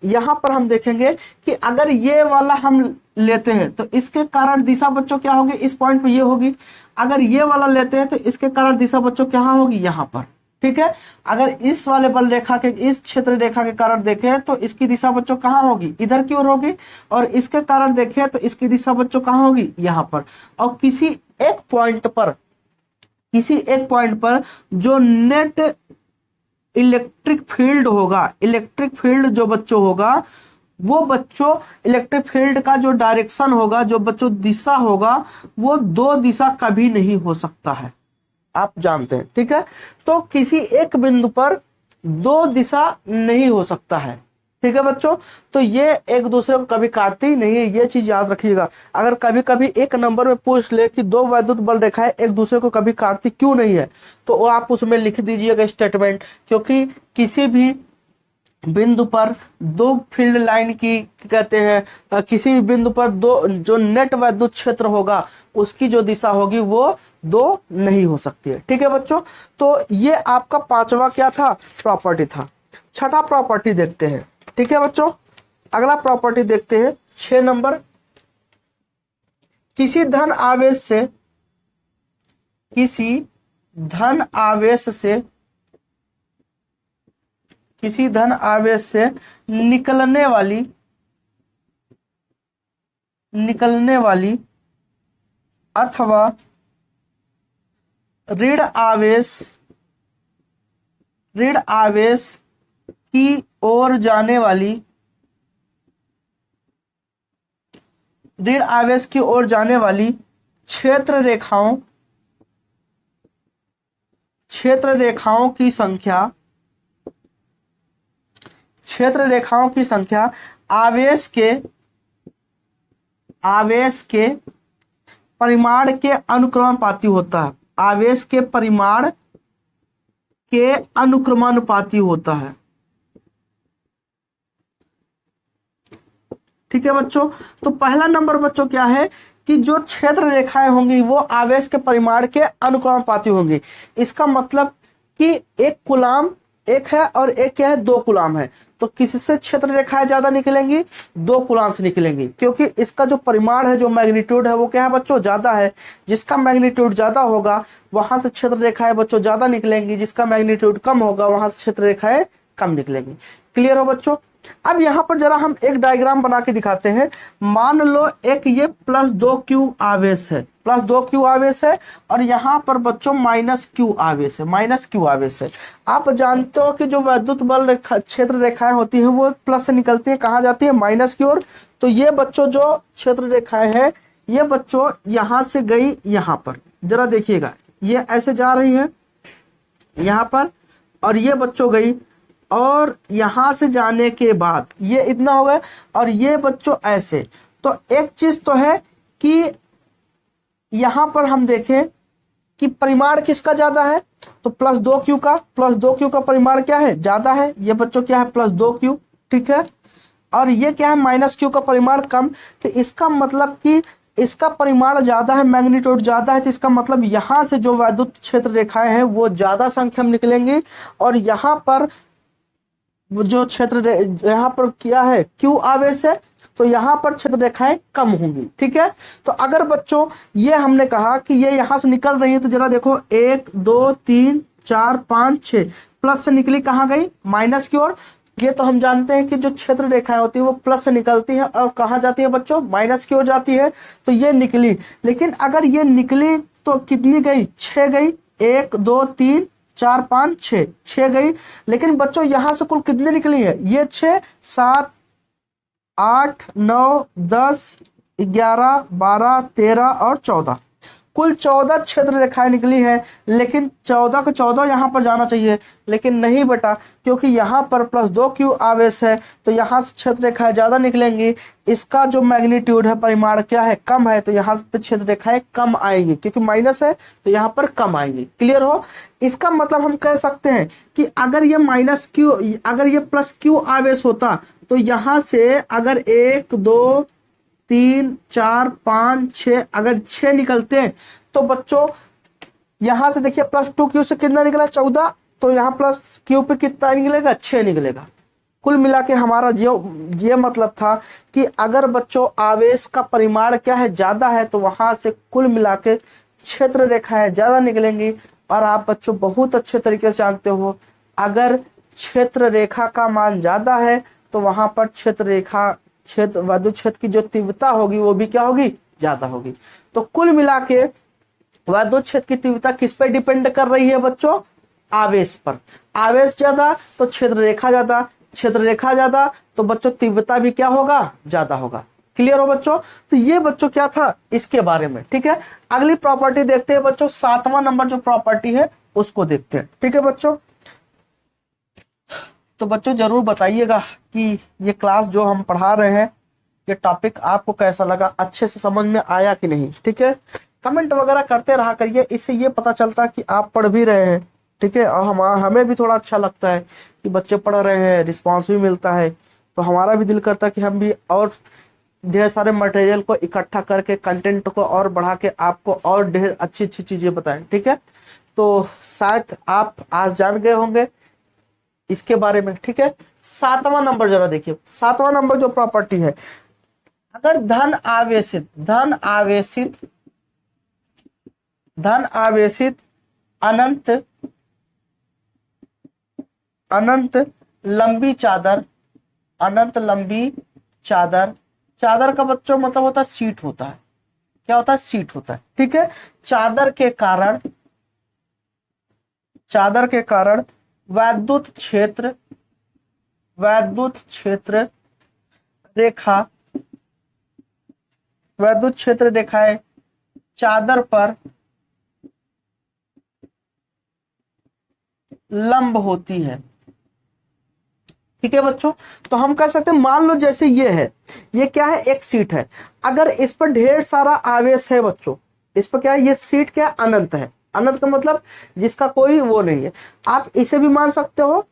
यहां पर हम देखेंगे कि अगर ये वाला हम लेते हैं तो इसके कारण दिशा बच्चों क्या होगी, इस पॉइंट पे ये होगी। अगर ये वाला लेते हैं तो इसके कारण दिशा बच्चों क्या होगी, यहां पर। ठीक है। अगर इस वाले बल रेखा के इस क्षेत्र रेखा के कारण देखें तो इसकी दिशा बच्चों कहाँ होगी, इधर की ओर होगी, और इसके कारण देखें तो इसकी दिशा बच्चों कहाँ होगी, यहाँ पर। और किसी एक पॉइंट पर जो नेट इलेक्ट्रिक फील्ड होगा, इलेक्ट्रिक फील्ड जो बच्चों होगा, वो बच्चों इलेक्ट्रिक फील्ड का जो डायरेक्शन होगा, जो बच्चों दिशा होगा, वो दो दिशा कभी नहीं हो सकता है, आप जानते हैं, ठीक है। तो किसी एक बिंदु पर दो दिशा नहीं हो सकता है, ठीक है बच्चों। तो ये एक दूसरे को कभी काटते ही नहीं है, ये चीज याद रखिएगा। अगर कभी कभी एक नंबर में पूछ ले कि दो वैद्युत बल रेखाएं एक दूसरे को कभी काटती क्यों नहीं है, तो वो आप उसमें लिख दीजिएगा स्टेटमेंट, क्योंकि किसी भी बिंदु पर दो फील्ड लाइन की कहते हैं, किसी भी बिंदु पर दो जो नेट वैद्युत क्षेत्र होगा उसकी जो दिशा होगी वो दो नहीं हो सकती है, ठीक है बच्चों। तो ये आपका पांचवा क्या था, प्रॉपर्टी था। छठा प्रॉपर्टी देखते हैं, ठीक है बच्चों। अगला प्रॉपर्टी देखते हैं 6 नंबर। किसी धन आवेश से निकलने वाली अथवा ऋण आवेश की ओर जाने वाली क्षेत्र रेखाओं की संख्या आवेश के परिमाण के अनुक्रमानुपाती होता है, आवेश के परिमाण के अनुक्रमानुपाती होता है, ठीक है बच्चों। तो पहला नंबर बच्चों क्या है कि जो क्षेत्र रेखाएं होंगी वो आवेश के परिमाण के अनुक्रमानुपाती होंगी। इसका मतलब कि एक कूलाम एक है और एक क्या है, 2 कूलाम है। तो किससे क्षेत्र रेखाएं ज्यादा निकलेंगी, 2 कूलाम से निकलेंगी, क्योंकि इसका जो परिमाण है, जो मैग्नीट्यूड है वो क्या है बच्चों, ज्यादा है। जिसका मैग्नीट्यूड ज्यादा होगा वहां से क्षेत्र रेखाएं बच्चों ज्यादा निकलेंगी, जिसका मैग्नीट्यूड कम होगा वहां से क्षेत्र रेखाएं कम निकलेंगी। क्लियर हो बच्चों। अब यहाँ पर जरा हम एक डायग्राम बना के दिखाते हैं। मान लो एक ये +2q आवेश है, +2q आवेश है, और यहाँ पर बच्चों -q आवेश है, आप जानते हो कि जो वैद्युत बल क्षेत्र रेखाएं होती है वो प्लस से निकलती है, कहाँ जाती है, माइनस की ओर। तो ये बच्चों जो क्षेत्र रेखाएं है ये बच्चों यहाँ से गई यहाँ पर, जरा देखिएगा, ये ऐसे जा रही है यहाँ पर, और ये बच्चों गई, और यहां से जाने के बाद ये इतना हो गया, और ये बच्चों ऐसे। तो एक चीज तो है कि यहां पर हम देखें कि परिमाण किसका ज्यादा है, तो +2q का परिमाण क्या है, ज्यादा है। ये बच्चों क्या है, +2q, ठीक है। और ये क्या है, -q का परिमाण कम। तो इसका मतलब कि इसका परिमाण ज्यादा है, मैग्नीट्यूड ज्यादा है, तो इसका मतलब यहां से जो वैद्युत क्षेत्र रेखाएं हैं वो ज्यादा संख्या में निकलेंगी, और यहाँ पर जो क्षेत्र यहाँ पर क्या है, q आवेश है, तो यहाँ पर क्षेत्र रेखाएं कम होंगी, ठीक है। तो अगर बच्चों ये हमने कहा कि ये यहाँ से निकल रही है, तो जरा देखो 1 2 3 4 5 6 प्लस से निकली, कहाँ गई, माइनस की ओर। ये तो हम जानते हैं कि जो क्षेत्र रेखाएं होती है वो प्लस से निकलती है और कहाँ जाती है बच्चों, माइनस की ओर जाती है। तो ये निकली, लेकिन अगर ये निकली तो कितनी गई, 6 गई, 1 2 3 4 5 6 गई। लेकिन बच्चों यहां से कुल कितनी निकली है, ये 6 7 8 9 10 11 12 13 और 14, कुल 14 क्षेत्र रेखाएं निकली है। लेकिन 14 को 14 यहाँ पर जाना चाहिए, लेकिन नहीं बेटा, क्योंकि यहाँ पर +2q आवेश है, तो यहाँ से क्षेत्र रेखाएं ज्यादा निकलेंगी। इसका जो मैग्नीट्यूड है, परिमाण क्या है, कम है, तो यहाँ पे क्षेत्र रेखाएं कम आएंगी, क्योंकि माइनस है तो यहाँ पर कम आएंगी। क्लियर हो। इसका मतलब हम कह सकते हैं कि अगर ये अगर ये +q आवेश होता तो यहाँ से अगर 1 2 3 4 5 6 अगर 6 निकलते हैं, तो बच्चों यहां से देखिए +2q से कितना निकला, 14, तो यहाँ +q पे कितना निकलेगा, 6 निकलेगा। कुल मिला के हमारा ये मतलब था कि अगर बच्चों आवेश का परिमाण क्या है, ज्यादा है, तो वहां से कुल मिला के क्षेत्र रेखाएं ज्यादा निकलेंगी, और आप बच्चों बहुत अच्छे तरीके से जानते हो, अगर क्षेत्र रेखा का मान ज्यादा है तो वहां पर क्षेत्र विद्युत क्षेत्र की जो तीव्रता होगी वो भी क्या होगी, ज्यादा होगी। तो कुल मिला के विद्युत क्षेत्र की तीव्रता किस पे डिपेंड कर रही है बच्चों, आवेश पर। आवेश ज्यादा तो क्षेत्र रेखा ज्यादा, क्षेत्र रेखा ज्यादा तो बच्चों तीव्रता भी क्या होगा, ज्यादा होगा। क्लियर हो बच्चों। तो ये बच्चों क्या था इसके बारे में। ठीक है, अगली प्रॉपर्टी देखते हैं बच्चों, 7वां नंबर जो प्रॉपर्टी है उसको देखते हैं। ठीक है बच्चों, तो बच्चों जरूर बताइएगा कि ये क्लास जो हम पढ़ा रहे हैं, ये टॉपिक आपको कैसा लगा, अच्छे से समझ में आया कि नहीं। ठीक है, कमेंट वगैरह करते रहा करिए, इससे ये पता चलता है कि आप पढ़ भी रहे हैं। ठीक है, और हमें भी थोड़ा अच्छा लगता है कि बच्चे पढ़ रहे हैं, रिस्पांस भी मिलता है, तो हमारा भी दिल करता है कि हम भी और ढेर सारे मटेरियल को इकट्ठा करके कंटेंट को और बढ़ा के आपको और ढेर अच्छी अच्छी चीजें बताएं। ठीक है, तो शायद आप आज जान गए होंगे इसके बारे में। ठीक है, 7वां नंबर जरा देखिए, 7वां नंबर जो प्रॉपर्टी है, अगर धन आवेशित अनंत लंबी चादर, चादर का बच्चों मतलब होता है सीट होता है। क्या होता है, सीट होता है। ठीक है, चादर के कारण विद्युत क्षेत्र रेखाएं चादर पर लंब होती है। ठीक है बच्चों, तो हम कह सकते हैं, मान लो जैसे ये है, ये क्या है, एक सीट है, अगर इस पर ढेर सारा आवेश है बच्चों, इस पर क्या है, ये सीट क्या है, अनंत है। अनंत का मतलब जिसका कोई वो नहीं है। आप इसे भी मान सकते हो,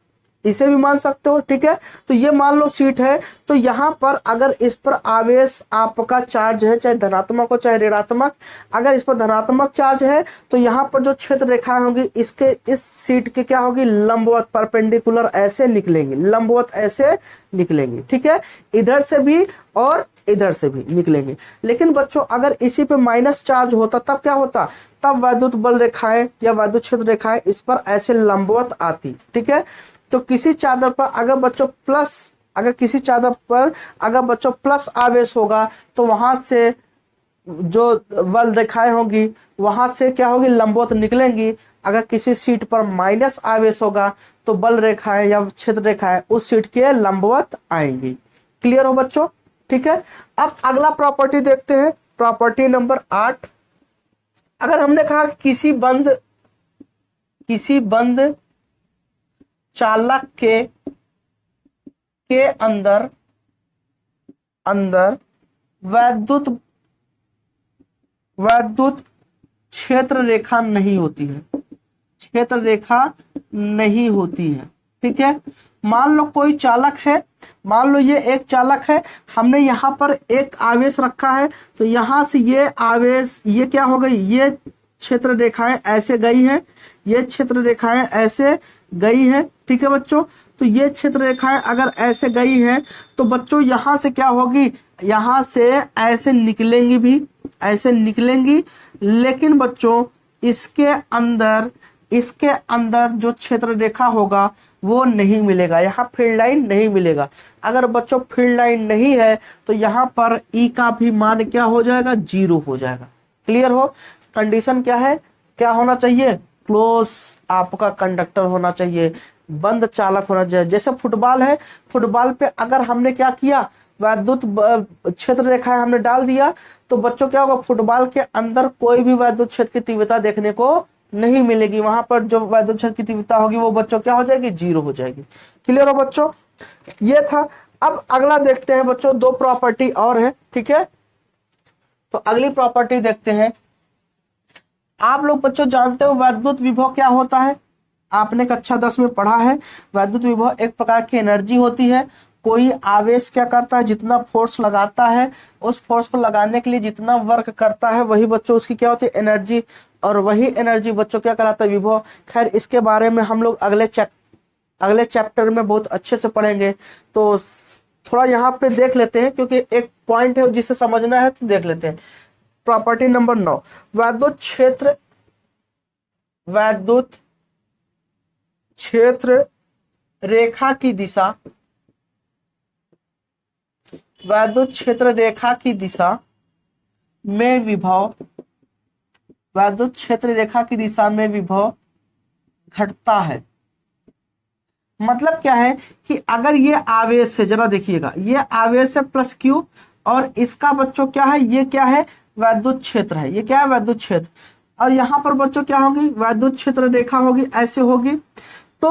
इसे भी मान सकते हो। ठीक है, तो ये मान लो सीट है, तो यहां पर अगर इस पर आवेश आपका चार्ज है, चाहे धनात्मक हो चाहे ऋणात्मक, अगर इस पर धनात्मक चार्ज है तो यहाँ पर जो क्षेत्र रेखाएं होंगी इसके इस सीट के क्या होगी, लंबवत, परपेंडिकुलर ऐसे निकलेंगी, लंबवत ऐसे निकलेंगी। ठीक है, इधर से भी और इधर से भी निकलेंगे। लेकिन बच्चों अगर इसी पे माइनस चार्ज होता तब क्या होता, तब विद्युत बल रेखाएं या विद्युत क्षेत्र रेखाएं इस पर ऐसे लंबवत आती। ठीक है, तो किसी चादर पर अगर बच्चों प्लस आवेश होगा तो वहां से जो बल रेखाएं होंगी वहां से क्या होगी, लंबवत निकलेंगी। अगर किसी सीट पर माइनस आवेश होगा तो बल रेखाएं या क्षेत्र रेखाएं उस सीट के लंबवत आएंगी। क्लियर हो बच्चों। ठीक है, अब अगला प्रॉपर्टी देखते हैं, प्रॉपर्टी नंबर 8। अगर हमने कहा किसी बंद चालक के अंदर विद्युत क्षेत्र रेखा नहीं होती है, ठीक है, मान लो कोई चालक है, मान लो ये एक चालक है, हमने यहाँ पर एक आवेश रखा है, तो यहाँ से ये आवेश, ये क्या हो गई, ये क्षेत्र रेखाएं ऐसे गई है, ये क्षेत्र रेखाएं ऐसे गई है। ठीक है बच्चों, तो ये क्षेत्र रेखाएं अगर ऐसे गई है तो बच्चों यहाँ से क्या होगी, यहाँ से ऐसे निकलेंगी भी, ऐसे निकलेंगी। लेकिन बच्चों इसके अंदर जो क्षेत्र रेखा होगा वो नहीं मिलेगा, यहाँ फील्ड लाइन नहीं मिलेगा। अगर बच्चों फील्ड लाइन नहीं है तो यहाँ पर ई का भी मान क्या हो जाएगा, 0 हो जाएगा। क्लियर हो। कंडीशन क्या है, क्या होना चाहिए, क्लोज आपका कंडक्टर होना चाहिए, बंद चालक होना चाहिए। जैसे फुटबॉल है, फुटबॉल पे अगर हमने क्या किया, विद्युत क्षेत्र रेखाएं हमने डाल दिया, तो बच्चों क्या होगा, फुटबॉल के अंदर कोई भी विद्युत क्षेत्र की तीव्रता देखने को नहीं मिलेगी। वहां पर जो विद्युत क्षेत्र की तीव्रता होगी वो बच्चों क्या हो जाएगी, 0 हो जाएगी। क्लियर हो बच्चों, ये था। अब अगला देखते हैं बच्चों, 2 प्रॉपर्टी और है। ठीक है, तो अगली प्रॉपर्टी देखते हैं। आप लोग बच्चों जानते हो विद्युत विभव क्या होता है, आपने कक्षा 10 में पढ़ा है। विद्युत विभव एक प्रकार की एनर्जी होती है। कोई आवेश क्या करता है, जितना फोर्स लगाता है, उस फोर्स को लगाने के लिए जितना वर्क करता है वही बच्चों उसकी क्या होती है, एनर्जी। और वही एनर्जी बच्चों क्या कहलाता है, विभव। खैर इसके बारे में हम लोग अगले चैप्टर में बहुत अच्छे से पढ़ेंगे, तो थोड़ा यहाँ पे देख लेते हैं क्योंकि एक पॉइंट है जिसे समझना है, तो देख लेते हैं। प्रॉपर्टी नंबर 9, विद्युत वैद्युत क्षेत्र रेखा की दिशा, वैद्युत क्षेत्र रेखा की दिशा में विभव, वैद्युत क्षेत्र रेखा की दिशा में विभव घटता है। मतलब क्या है कि अगर ये आवेश है, जरा देखिएगा, ये आवेश है प्लस क्यू, और इसका बच्चों क्या है, ये क्या है, वैद्युत क्षेत्र है, ये क्या है, वैद्युत क्षेत्र, और यहाँ पर बच्चों क्या होगी, वैद्युत क्षेत्र रेखा होगी, ऐसे होगी। तो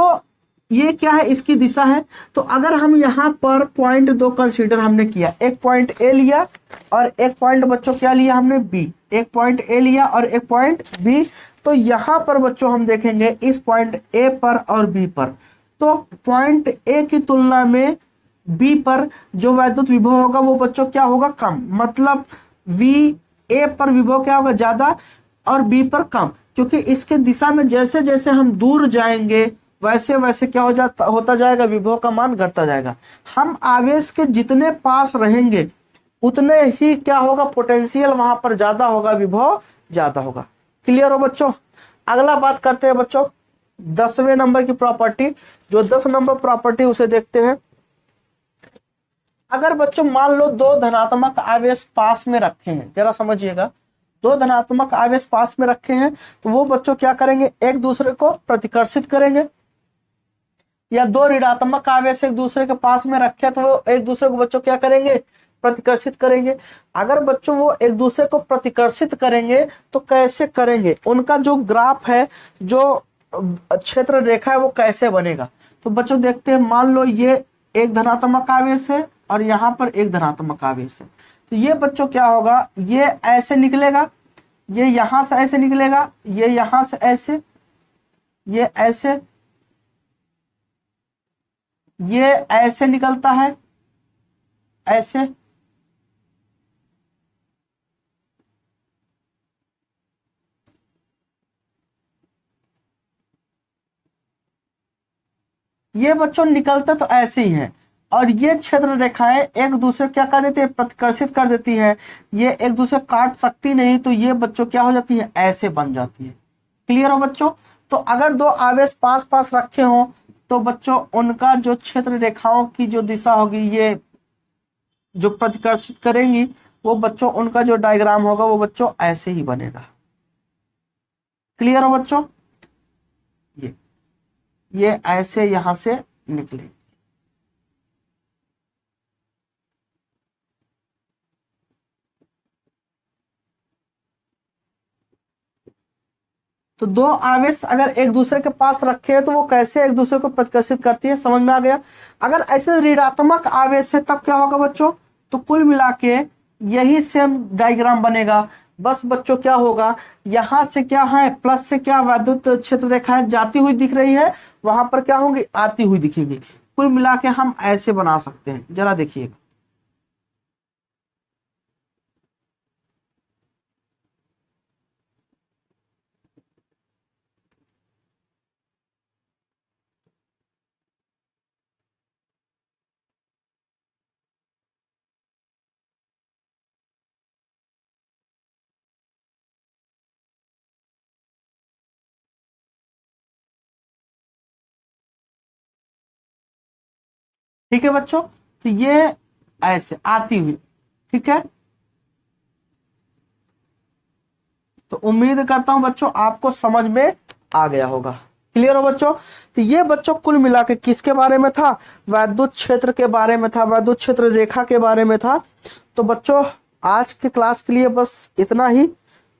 ये क्या है, इसकी दिशा है। तो अगर हम यहाँ पर पॉइंट 2 कंसीडर हमने किया, एक पॉइंट ए लिया और एक पॉइंट बच्चों क्या लिया हमने, बी, एक पॉइंट ए लिया और एक पॉइंट बी। तो यहाँ पर बच्चों हम देखेंगे इस पॉइंट ए पर और बी पर, तो पॉइंट ए की तुलना में बी पर जो वैद्युत विभव होगा वो बच्चों क्या होगा, कम। मतलब वी ए पर विभव क्या होगा, ज्यादा, और बी पर कम, क्योंकि इसके दिशा में जैसे जैसे हम दूर जाएंगे वैसे वैसे क्या होता जाएगा, विभव का मान घटता जाएगा। हम आवेश के जितने पास रहेंगे उतने ही क्या होगा, पोटेंशियल वहां पर ज्यादा होगा, विभव ज्यादा होगा। क्लियर हो बच्चों। अगला बात करते हैं बच्चों 10वें नंबर की प्रॉपर्टी, जो 10 नंबर प्रॉपर्टी उसे देखते हैं। अगर बच्चों मान लो 2 धनात्मक आवेश पास में रखे हैं, जरा समझिएगा, 2 धनात्मक आवेश पास में रखे हैं, तो वो बच्चों क्या करेंगे, एक दूसरे को प्रतिकर्षित करेंगे। या 2 ऋणात्मक आवेश एक दूसरे के पास में रखे तो वो एक दूसरे को बच्चों क्या करेंगे, प्रतिकर्षित करेंगे। अगर बच्चों वो एक दूसरे को प्रतिकर्षित करेंगे तो कैसे करेंगे, उनका जो ग्राफ है, जो क्षेत्र रेखा है, वो कैसे बनेगा। तो बच्चों देखते हैं, मान लो ये एक धनात्मक आवेश है और यहाँ पर एक धनात्मक आवेश है, तो ये बच्चों क्या होगा, ये ऐसे निकलेगा, ये यहां से ऐसे निकलेगा, ये यहां से ऐसे, ये ऐसे, ये ऐसे निकलता है, ऐसे, ये बच्चों निकलते तो ऐसे ही है। और ये क्षेत्र रेखाएं एक दूसरे क्या कर देती है, प्रतिकर्षित कर देती है, ये एक दूसरे काट सकती नहीं, तो ये बच्चों क्या हो जाती है, ऐसे बन जाती है। क्लियर हो बच्चों। तो अगर 2 आवेश पास पास रखे हो तो बच्चों उनका जो क्षेत्र रेखाओं की जो दिशा होगी, ये जो प्रतिकर्षित करेंगी, वो बच्चों उनका जो डायग्राम होगा वो बच्चों ऐसे ही बनेगा। क्लियर हो बच्चों। ये ऐसे यहां से निकले। तो 2 आवेश अगर एक दूसरे के पास रखे हैं तो वो कैसे एक दूसरे को प्रतिकर्षित करती है, समझ में आ गया। अगर ऐसे ऋणात्मक आवेश है तब क्या होगा बच्चों, तो कुल मिला के यही सेम डायग्राम बनेगा। बस बच्चों क्या होगा, यहां से क्या है, प्लस से क्या वैद्युत क्षेत्र रेखाएं जाती हुई दिख रही है, वहां पर क्या होंगी, आती हुई दिखेंगी। कुल मिला के हम ऐसे बना सकते हैं, जरा देखिएगा। ठीक है बच्चों, तो ये ऐसे आती हुई, ठीक है। तो उम्मीद करता हूं बच्चों आपको समझ में आ गया होगा। क्लियर हो बच्चों। तो ये बच्चों कुल मिला के किसके बारे में था, वैद्युत क्षेत्र के बारे में था, वैद्युत क्षेत्र रेखा के बारे में था। तो बच्चों आज के क्लास के लिए बस इतना ही।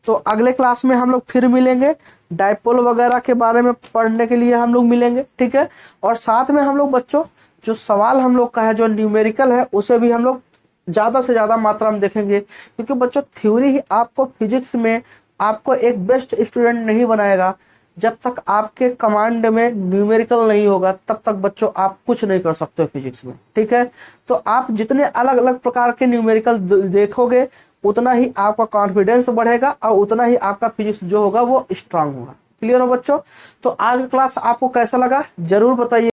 तो अगले क्लास में हम लोग फिर मिलेंगे, डायपोल वगैरह के बारे में पढ़ने के लिए हम लोग मिलेंगे, ठीक है। और साथ में हम लोग बच्चों जो सवाल हम लोग का है, जो न्यूमेरिकल है, उसे भी हम लोग ज्यादा से ज्यादा मात्रा में देखेंगे, क्योंकि बच्चों थ्योरी ही आपको फिजिक्स में आपको एक बेस्ट स्टूडेंट नहीं बनाएगा। जब तक आपके कमांड में न्यूमेरिकल नहीं होगा तब तक बच्चों आप कुछ नहीं कर सकते फिजिक्स में, ठीक है। तो आप जितने अलग अलग प्रकार के न्यूमेरिकल देखोगे उतना ही आपका कॉन्फिडेंस बढ़ेगा और उतना ही आपका फिजिक्स जो होगा वो स्ट्रांग होगा। क्लियर हो बच्चों। तो आज का क्लास आपको कैसा लगा जरूर बताइए।